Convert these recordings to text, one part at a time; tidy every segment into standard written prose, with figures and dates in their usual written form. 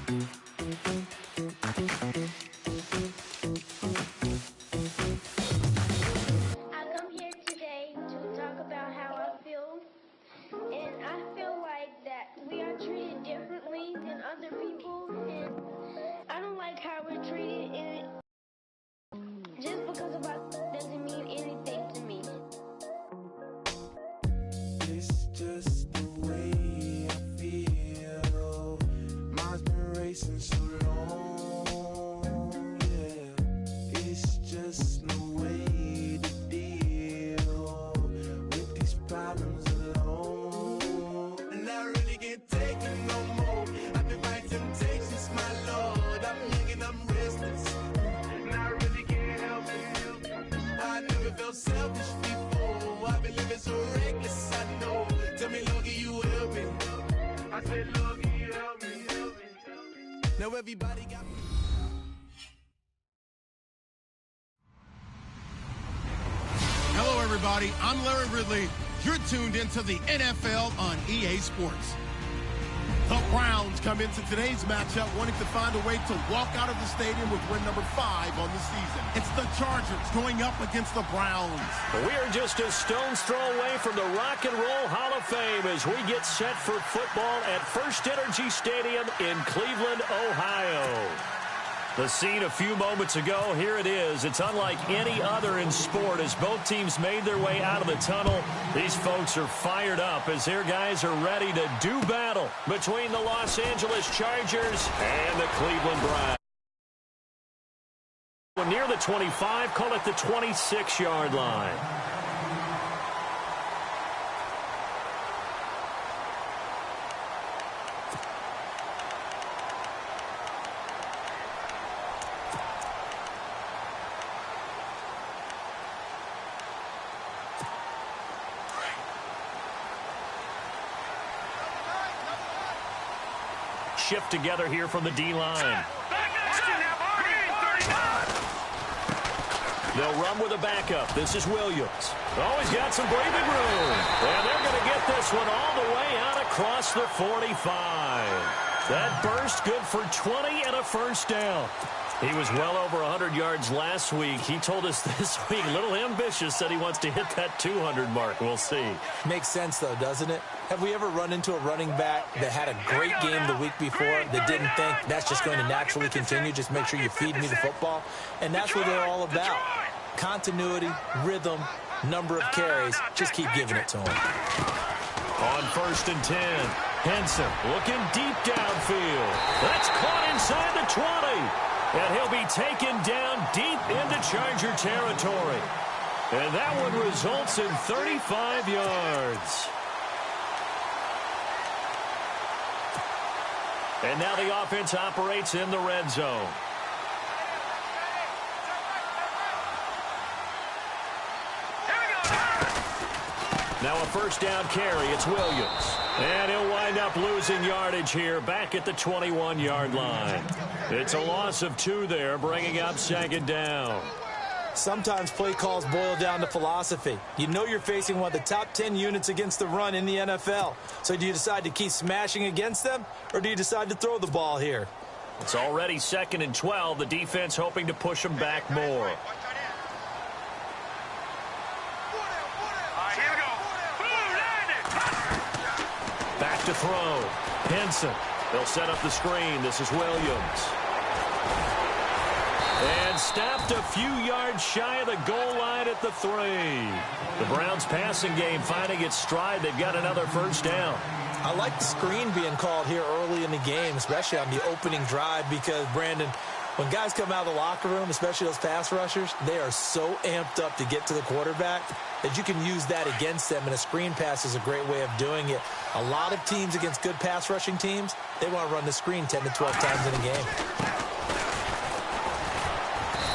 I come here today to talk about how I feel, and I feel like that we are treated differently than other people, and I don't like how we're treated, and just because of us doesn't mean anything to me. It's just the way I feel. Mine's been racing so long, yeah. It's just no way to deal with these problems alone. And I really can't take it no more. I've been fighting temptations, my Lord. I'm young and I'm restless, and I really can't help it. I never felt selfish before. I've been living so reckless, I know. Tell me, Lord, can you help me? I said, Lord, can you help me? Now everybody got me. Hello, everybody. I'm Larry Ridley. You're tuned into the NFL on EA Sports. The Browns come into today's matchup wanting to find a way to walk out of the stadium with win number 5 on the season. It's the Chargers going up against the Browns. We are just a stone's throw away from the Rock and Roll Hall of Fame as we get set for football at First Energy Stadium in Cleveland, Ohio. The scene a few moments ago, here it is. It's unlike any other in sport as both teams made their way out of the tunnel. These folks are fired up as their guys are ready to do battle between the Los Angeles Chargers and the Cleveland Browns. Near the 25, call it the 26-yard line. Shift together here from the D-line. They'll run with a backup. This is Williams. Oh, he's got some breathing room. And they're going to get this one all the way out across the 45. That burst good for 20 and a first down. He was well over 100 yards last week. He told us this week, a little ambitious, said he wants to hit that 200 mark. We'll see. Makes sense, though, doesn't it? Have we ever run into a running back that had a great game the week before that didn't think that's just going to naturally continue? Just make sure you feed me the football. And that's what they're all about. Continuity, rhythm, number of carries. Just keep giving it to him. On 1st and 10, Henson looking deep downfield. That's caught inside the 20. And he'll be taken down deep into Charger territory. And that one results in 35 yards. And now the offense operates in the red zone. Now a first down carry. It's Williams. And he'll wind up losing yardage here back at the 21-yard line. It's a loss of 2 there, bringing up 2nd down. Sometimes play calls boil down to philosophy. You know you're facing one of the top 10 units against the run in the NFL. So do you decide to keep smashing against them, or do you decide to throw the ball here? It's already 2nd and 12. The defense hoping to push them back more. Back to throw. Henson. They'll set up the screen. This is Williams. And stopped a few yards shy of the goal line at the 3. The Browns passing game finding its stride. They've got another first down. I like the screen being called here early in the game, especially on the opening drive, because, Brandon, when guys come out of the locker room, especially those pass rushers, they are so amped up to get to the quarterback that you can use that against them, and a screen pass is a great way of doing it. A lot of teams against good pass rushing teams, they want to run the screen 10 to 12 times in a game.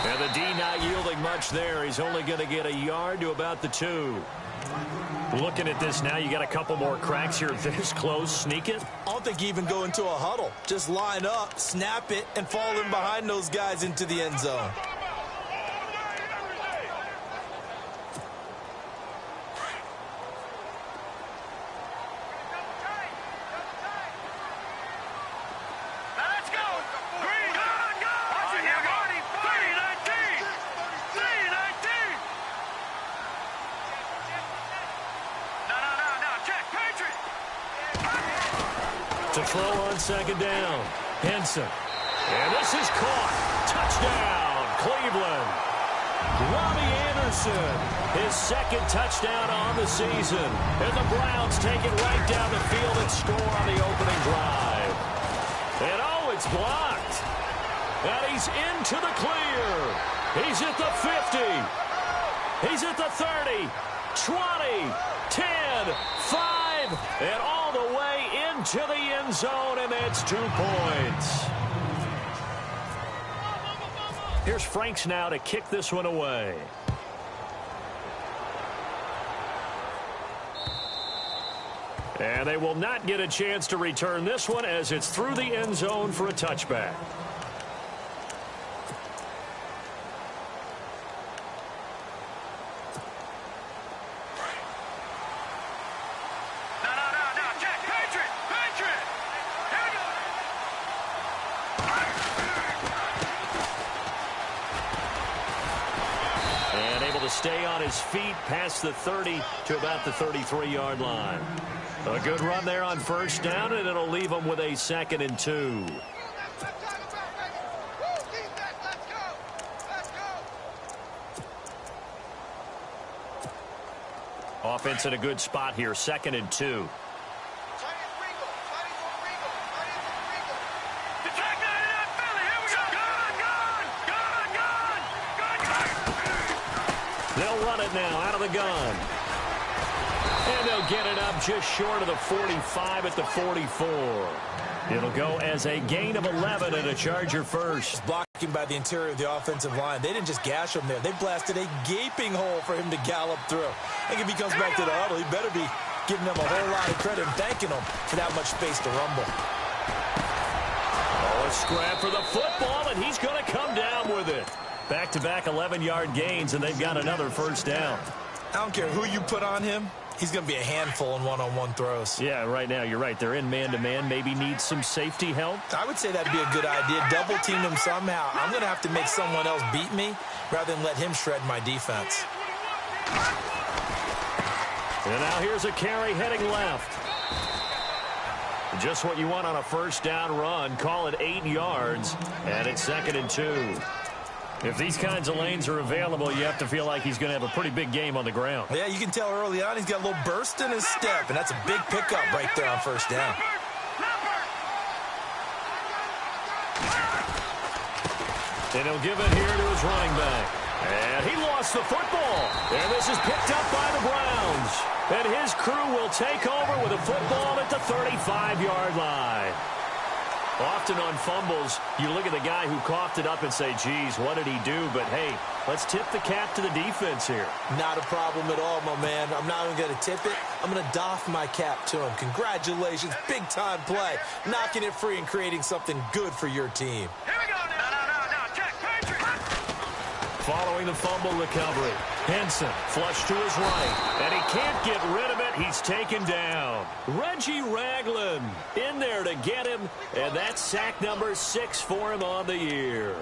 And the D not yielding much there. He's only going to get a yard to about the 2. Looking at this now, you got a couple more cracks here. This close, sneak it. I don't think you even go into a huddle. Just line up, snap it, and fall in behind those guys into the end zone. Let's go! throw on second down. Henson. And this is caught. Touchdown, Cleveland. Robbie Anderson, his second touchdown on the season. And the Browns take it right down the field and score on the opening drive. And oh, it's blocked. And he's into the clear. He's at the 50. He's at the 30, 20, 10, 5, and all the way into the end zone, and that's 2 points. Here's Franks now to kick this one away. And they will not get a chance to return this one as it's through the end zone for a touchback. Stay on his feet past the 30 to about the 33-yard line. A good run there on first down, and it'll leave them with a 2nd and 2. Offense in a good spot here, 2nd and 2. They'll run it now out of the gun. And they'll get it up just short of the 45 at the 44. It'll go as a gain of 11 and a Charger first. Blocking by the interior of the offensive line. They didn't just gash him there. They blasted a gaping hole for him to gallop through. I think if he comes back to the huddle, he better be giving them a whole lot of credit and thanking them for that much space to rumble. Oh, a scrap for the football, and he's going to come down with it. Back-to-back 11-yard gains, and they've got another first down. I don't care who you put on him. He's going to be a handful in one-on-one throws. Yeah, right now, you're right. They're in man-to-man. Maybe needs some safety help. I would say that'd be a good idea. Double-team him somehow. I'm going to have to make someone else beat me rather than let him shred my defense. And now here's a carry heading left. Just what you want on a first down run. Call it 8 yards, and it's 2nd and 2. If these kinds of lanes are available, you have to feel like he's going to have a pretty big game on the ground. Yeah, you can tell early on he's got a little burst in his step, and that's a big pickup right there on first down. And he'll give it here to his running back. And he lost the football. And this is picked up by the Browns. And his crew will take over with a football at the 35-yard line. Often on fumbles, you look at the guy who coughed it up and say, geez, what did he do? But, hey, let's tip the cap to the defense here. Not a problem at all, my man. I'm not even going to tip it. I'm going to doff my cap to him. Congratulations, big-time play. Knocking it free and creating something good for your team. Here we go now. No. Check. Following the fumble recovery, Henson flush to his right, and he can't get rid of it. He's taken down. Reggie Ragland in there to get him, and that's sack number 6 for him on the year.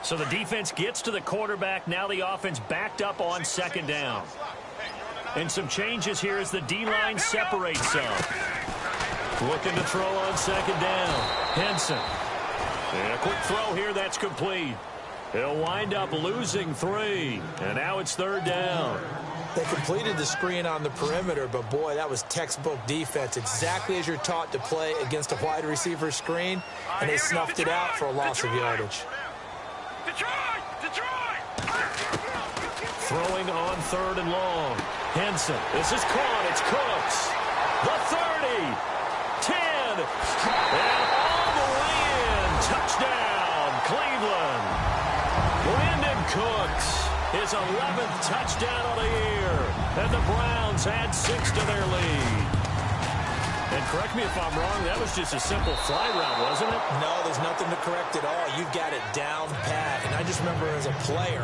So the defense gets to the quarterback. Now the offense backed up on second down. And some changes here as the D-line separates some. Looking to throw on second down. Henson. And a quick throw here that's complete. He'll wind up losing 3. And now it's third down. They completed the screen on the perimeter, but, boy, that was textbook defense. Exactly as you're taught to play against a wide receiver screen, and they snuffed it out for a loss of yardage. Throwing on third and long. Henson. This is caught. It's Cooks. The 30. 10. And all the way in. Touchdown, Cleveland. Brandon Cooks, his 11th touchdown of the year. And the Browns add 6 to their lead. And correct me if I'm wrong, that was just a simple fly route, wasn't it? No, there's nothing to correct at all. You've got it down pat. And I just remember as a player,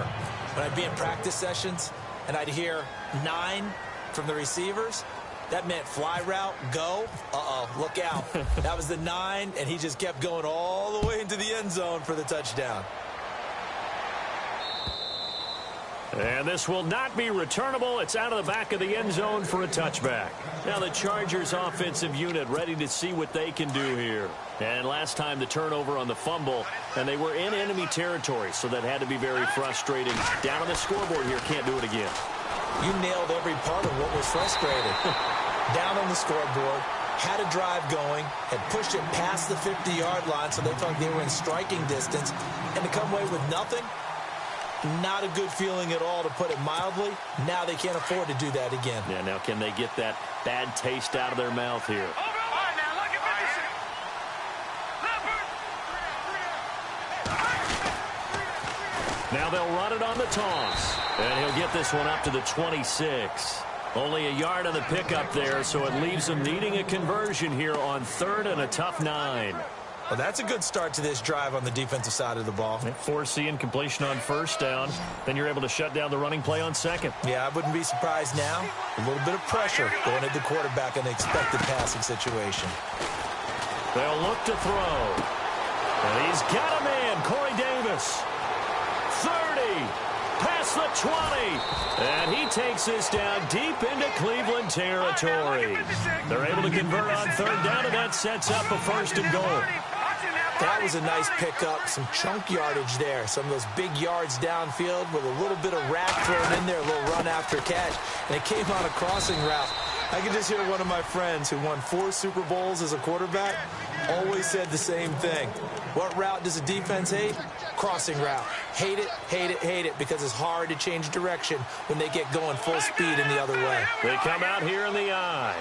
when I'd be in practice sessions and I'd hear 9 from the receivers, that meant fly route, go. Look out. That was the 9, and he just kept going all the way into the end zone for the touchdown. And this will not be returnable. It's out of the back of the end zone for a touchback. Now the Chargers offensive unit ready to see what they can do here. And last time the turnover on the fumble, and they were in enemy territory, so that had to be very frustrating. Down on the scoreboard here, can't do it again. You nailed every part of what was frustrating. Down on the scoreboard, had a drive going, had pushed it past the 50-yard line, so they thought they were in striking distance, and to come away with nothing, not a good feeling at all, to put it mildly. Now they can't afford to do that again. Yeah, now can they get that bad taste out of their mouth here? Now they'll run it on the toss. And he'll get this one up to the 26. Only a yard on the pickup there, so it leaves them needing a conversion here on 3rd and a tough 9. Well, that's a good start to this drive on the defensive side of the ball. Forcing completion on 1st down. Then you're able to shut down the running play on 2nd. Yeah, I wouldn't be surprised now. A little bit of pressure going at the quarterback in the expected passing situation. They'll look to throw. And he's got a man, Corey Davis. 30, past the 20, and he takes this down deep into Cleveland territory. They're able to convert on 3rd down, and that sets up a 1st and goal. That was a nice pickup, some chunk yardage there, some of those big yards downfield with a little bit of wrap thrown in there, a little run after catch, and it came on a crossing route. I can just hear one of my friends who won 4 Super Bowls as a quarterback always said the same thing. What route does a defense hate? Crossing route. Hate it, hate it, hate it, because it's hard to change direction when they get going full speed in the other way. They come out here in the eye.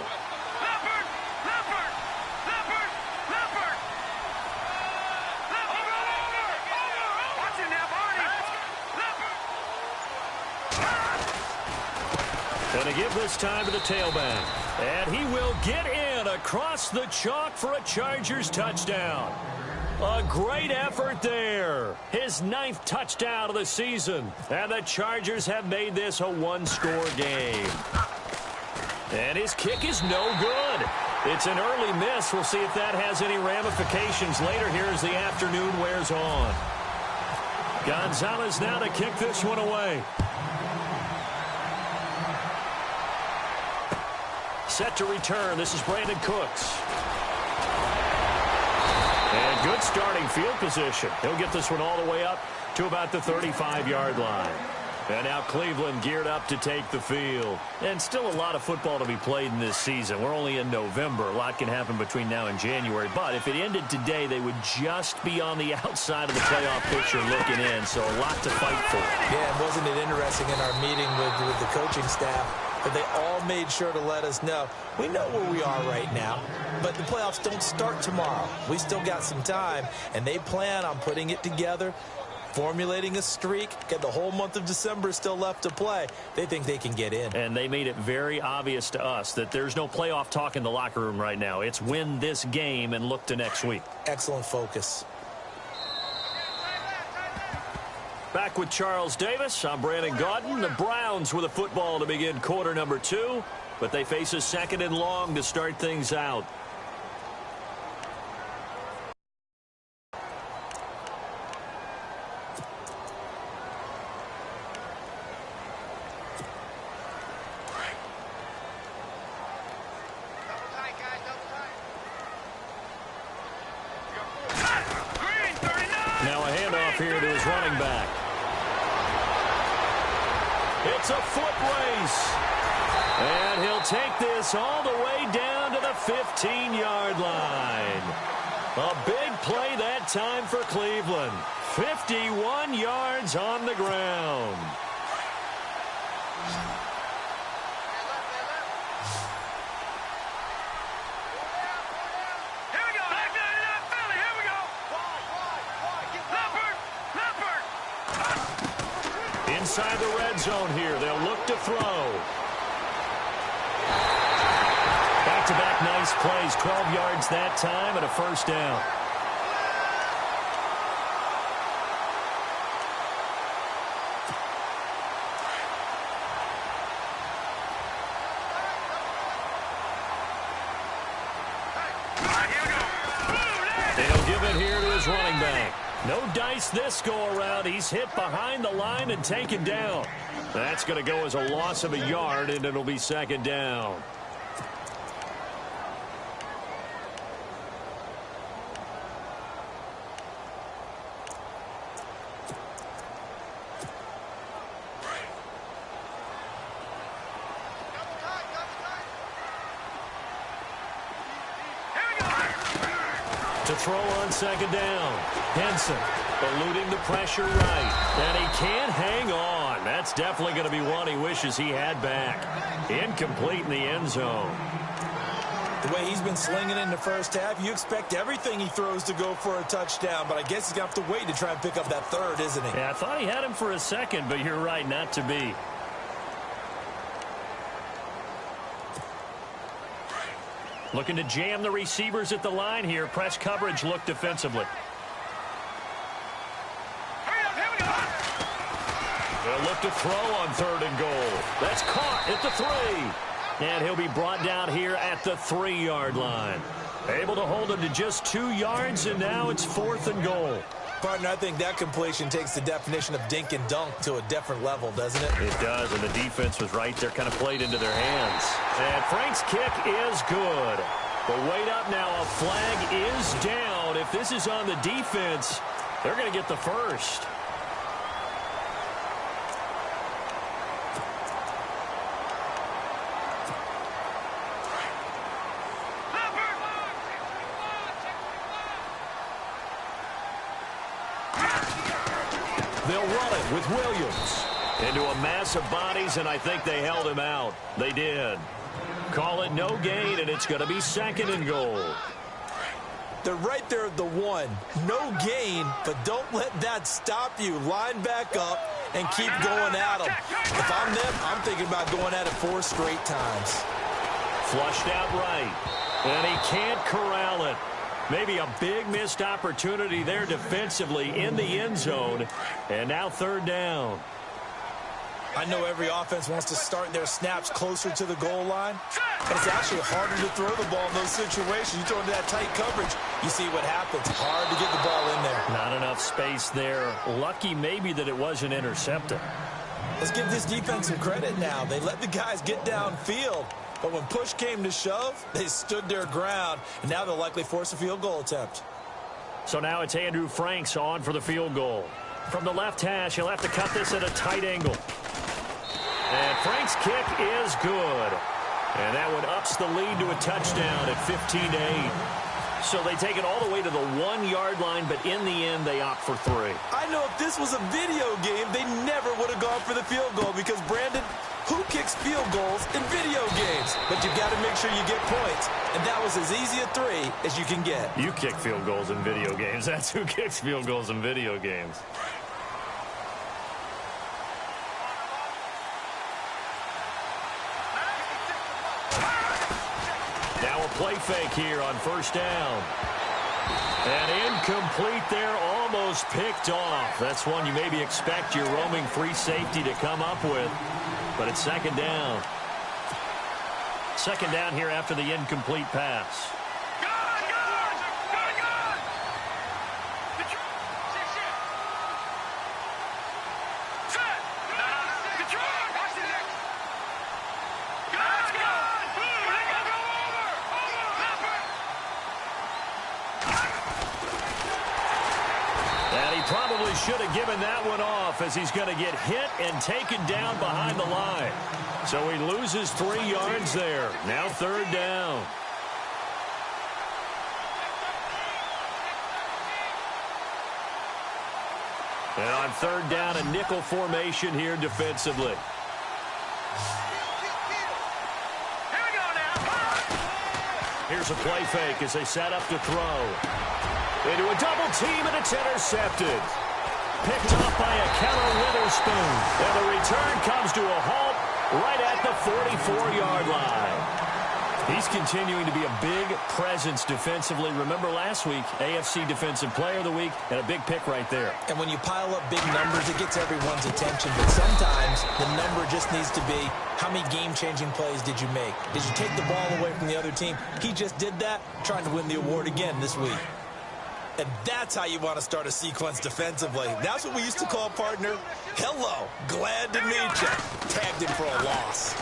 Going to give this time to the tailback. And he will get in across the chalk for a Chargers touchdown. A great effort there. His 9th touchdown of the season. And the Chargers have made this a 1-score game. And his kick is no good. It's an early miss. We'll see if that has any ramifications later here as the afternoon wears on. Gonzalez now to kick this one away. Set to return. This is Brandon Cooks. And good starting field position. He'll get this one all the way up to about the 35-yard line. And now Cleveland geared up to take the field. And still a lot of football to be played in this season. We're only in November. A lot can happen between now and January. But if it ended today, they would just be on the outside of the playoff picture looking in. So a lot to fight for. Yeah, and wasn't it interesting in our meeting with the coaching staff that they all made sure to let us know, we know where we are right now, but the playoffs don't start tomorrow. We still got some time, and they plan on putting it together, formulating a streak, get the whole month of December still left to play. They think they can get in. And they made it very obvious to us that there's no playoff talk in the locker room right now. It's win this game and look to next week. Excellent focus. Back with Charles Davis. I'm Brandon Gaudin. The Browns with a football to begin quarter number 2, but they face a 2nd and long to start things out. Now a handoff here to his running back. It's a foot race. And he'll take this all the way down to the 15-yard line. A big play that time for Cleveland. 51 yards on the ground. Inside the red zone here. They'll look to throw. Back-to-back nice plays. 12 yards that time and a 1st down. They'll give it here to his running back. No dice this go-around. He's hit behind the line and taken down. That's going to go as a loss of a yard, and it'll be second down. To throw on second down. Henson eluding the pressure right. And he can't hang on. That's definitely going to be one he wishes he had back. Incomplete in the end zone. The way he's been slinging in the first half, you expect everything he throws to go for a touchdown, but I guess he's going to have to wait to try and pick up that third, isn't he? Yeah, I thought he had him for a second, but you're right, not to be. Looking to jam the receivers at the line here. Press coverage look defensively. They'll look to throw on third and goal. That's caught at the 3. And he'll be brought down here at the 3-yard line. Able to hold him to just 2 yards, and now it's 4th and goal. Partner, I think that completion takes the definition of dink and dunk to a different level, doesn't it? It does, and the defense was right there, kind of played into their hands. And Frank's kick is good. But wait up now, a flag is down. If this is on the defense, they're going to get the first. They'll run it with Williams into a mass of bodies, and I think they held him out. They did. Call it no gain, and it's going to be 2nd and goal. They're right there at the 1. No gain, but don't let that stop you. Line back up and keep going at them. If I'm them, I'm thinking about going at it 4 straight times. Flushed out right, and he can't corral it. Maybe a big missed opportunity there defensively in the end zone. And now 3rd down. I know every offense wants to start their snaps closer to the goal line, but it's actually harder to throw the ball in those situations. You throw into that tight coverage, you see what happens. Hard to get the ball in there. Not enough space there. Lucky maybe that it wasn't intercepted. Let's give this defense some credit now. They let the guys get downfield. But when push came to shove, they stood their ground, and now they'll likely force a field goal attempt. So now it's Andrew Franks on for the field goal. From the left hash, he'll have to cut this at a tight angle. And Franks' kick is good. And that one ups the lead to a touchdown at 15-8. So they take it all the way to the 1-yard line, but in the end, they opt for 3. I know if this was a video game, they never would have gone for the field goal because, Brandon, who kicks field goals in video games? But you've got to make sure you get points. And that was as easy a 3 as you can get. You kick field goals in video games. That's who kicks field goals in video games. Now a play fake here on 1st down. And incomplete there, almost picked off. That's one you maybe expect your roaming free safety to come up with. But it's 2nd down. 2nd down here after the incomplete pass. Probably should have given that one off as he's going to get hit and taken down behind the line. So he loses 3 yards there. Now 3rd down. And on 3rd down, a nickel formation here defensively. Here's a play fake as they set up to throw. Into a double team, and it's intercepted. Picked off by a Keller Witherspoon. And the return comes to a halt right at the 44-yard line. He's continuing to be a big presence defensively. Remember last week, AFC Defensive Player of the Week, and a big pick right there. And when you pile up big numbers, it gets everyone's attention. But sometimes the number just needs to be, how many game-changing plays did you make? Did you take the ball away from the other team? He just did that, trying to win the award again this week. And that's how you want to start a sequence defensively. That's what we used to call, partner, hello, glad to meet you. Tagged him for a loss.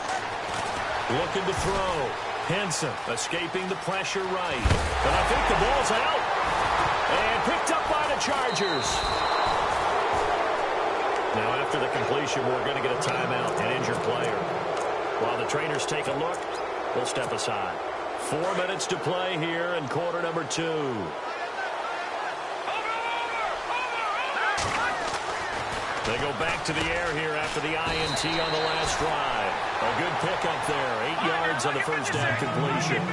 Looking to throw. Henson escaping the pressure right. And I think the ball's out. And picked up by the Chargers. Now after the completion, we're going to get a timeout, an injured player. While the trainers take a look, we'll step aside. 4 minutes to play here in quarter number 2. They go back to the air here after the INT on the last drive. A good pickup there. 8 yards on the first down completion.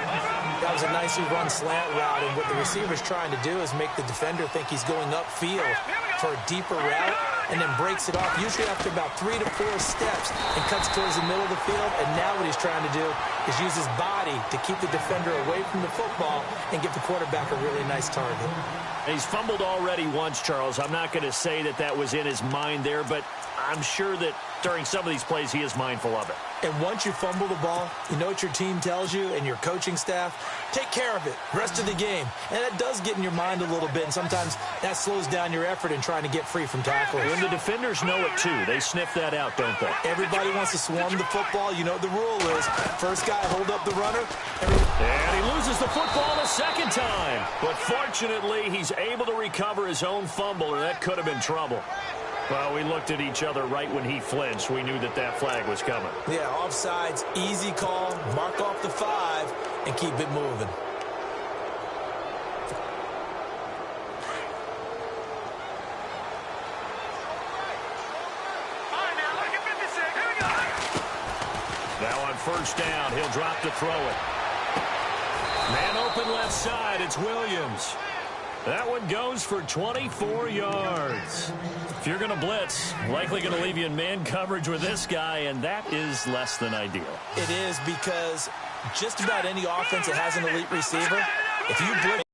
That was a nicely run slant route, and what the receiver's trying to do is make the defender think he's going upfield for a deeper route, and then breaks it off, usually after about 3 to 4 steps, and cuts towards the middle of the field. And now what he's trying to do is use his body to keep the defender away from the football and give the quarterback a really nice target. He's fumbled already once, Charles. I'm not going to say that that was in his mind there, but I'm sure that during some of these plays he is mindful of it. And once you fumble the ball, you know what your team tells you and your coaching staff? Take care of it. Rest of the game. And that does get in your mind a little bit, and sometimes that slows down your effort in trying to get free from tacklers. And the defenders know it, too. They sniff that out, don't they? Everybody wants to swarm the football. You know what the rule is. First guy, hold up the runner. And he loses the football a second time. But fortunately, he's able to recover his own fumble, or that could have been trouble. Well, we looked at each other right when he flinched. We knew that that flag was coming. Yeah, offsides, easy call, mark off the 5, and keep it moving. Now on first down, he'll drop to throw it. Man open left side, it's Williams. That one goes for 24 yards. If you're going to blitz, likely going to leave you in man coverage with this guy, and that is less than ideal. It is, because just about any offense that has an elite receiver, if you blitz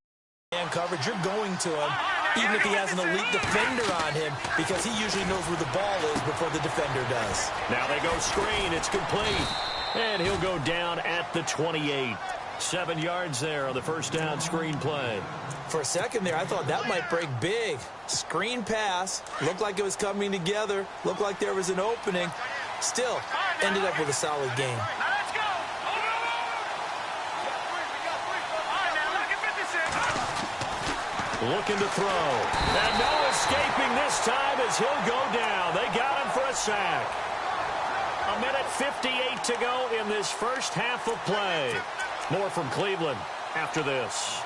man coverage, you're going to him, even if he has an elite defender on him, because he usually knows where the ball is before the defender does. Now they go screen. It's complete. And he'll go down at the 28. 7 yards there on the first down screen play. For a second there, I thought that might break big. Screen pass. Looked like it was coming together. Looked like there was an opening. Still, ended up with a solid game. Looking to throw. And no escaping this time as he'll go down. They got him for a sack. 1:58 to go in this first half of play. More from Cleveland after this.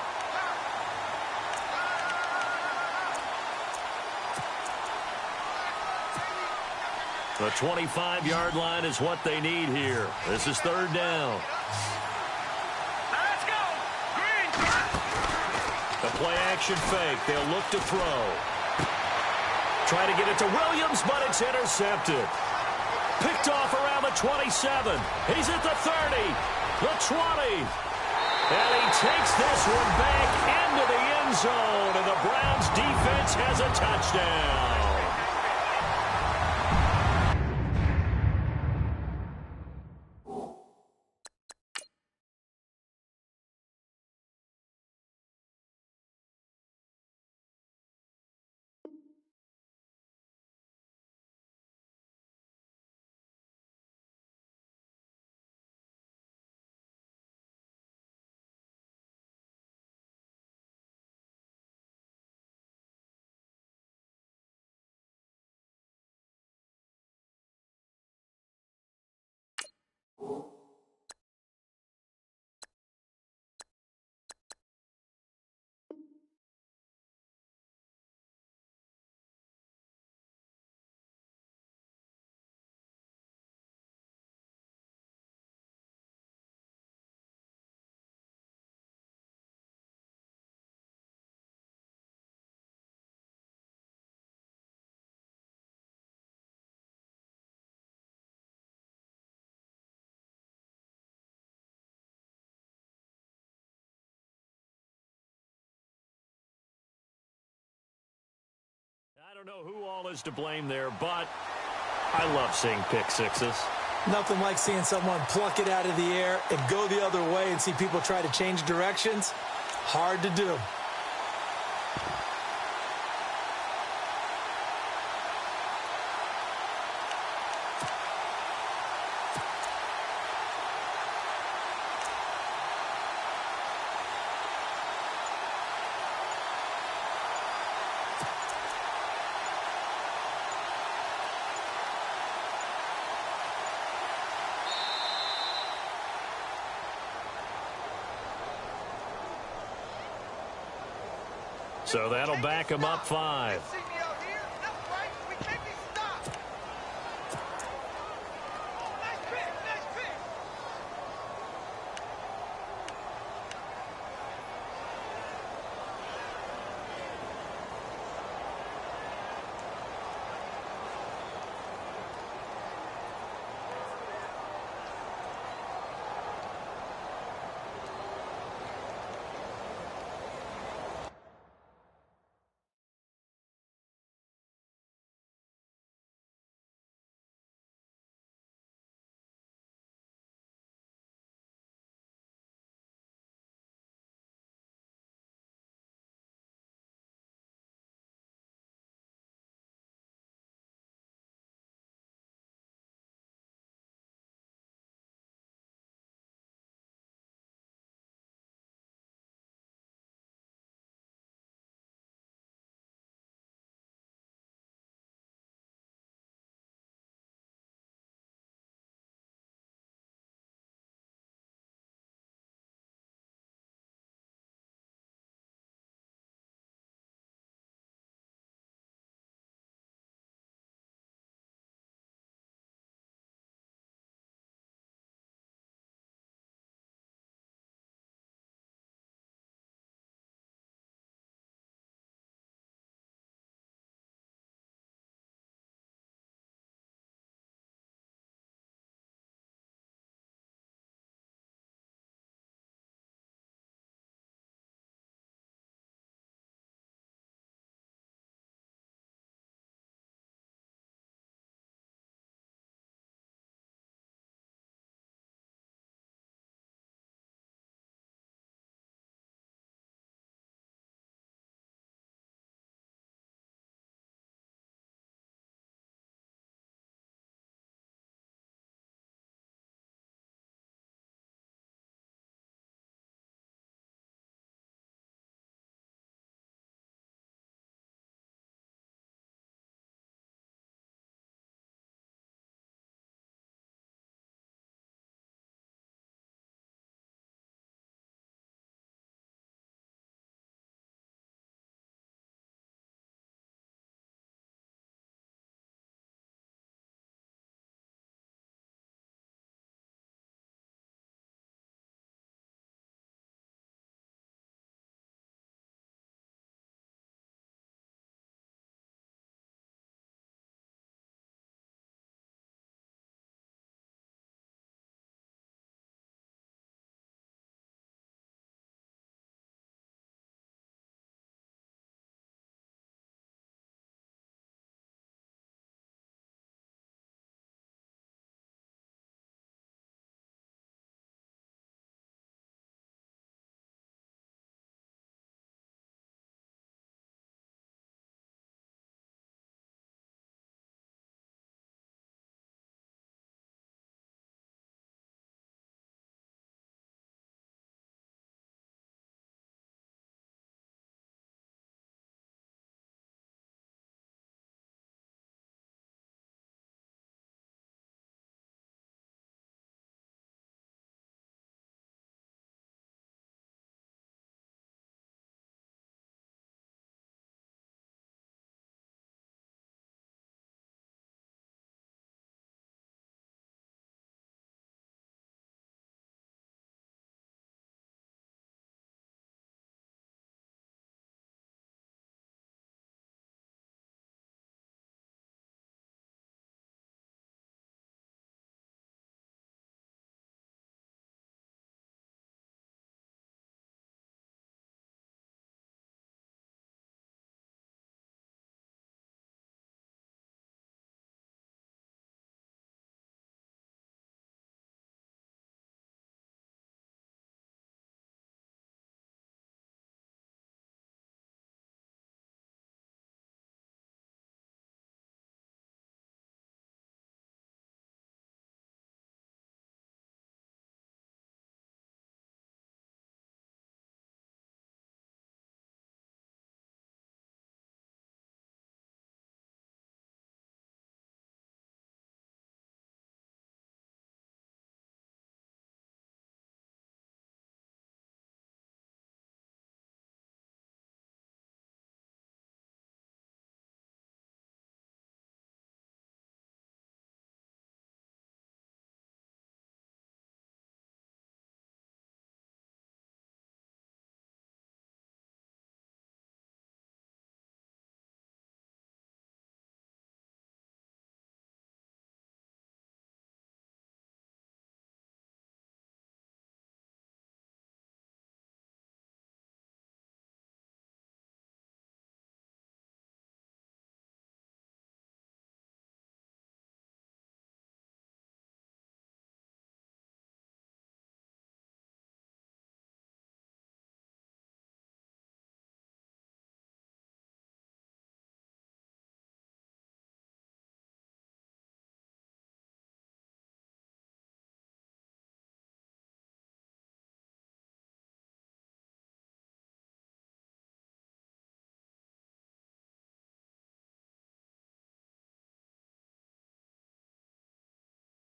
The 25-yard line is what they need here. This is third down. Let's go. Green. The play-action fake. They'll look to throw. Try to get it to Williams, but it's intercepted. Picked off around the 27. He's at the 30, the 20. And he takes this one back into the end zone, and the Browns defense has a touchdown. I don't know who all is to blame there, but I love seeing pick sixes. Nothing like seeing someone pluck it out of the air and go the other way and see people try to change directions. Hard to do. So that'll back him up 5.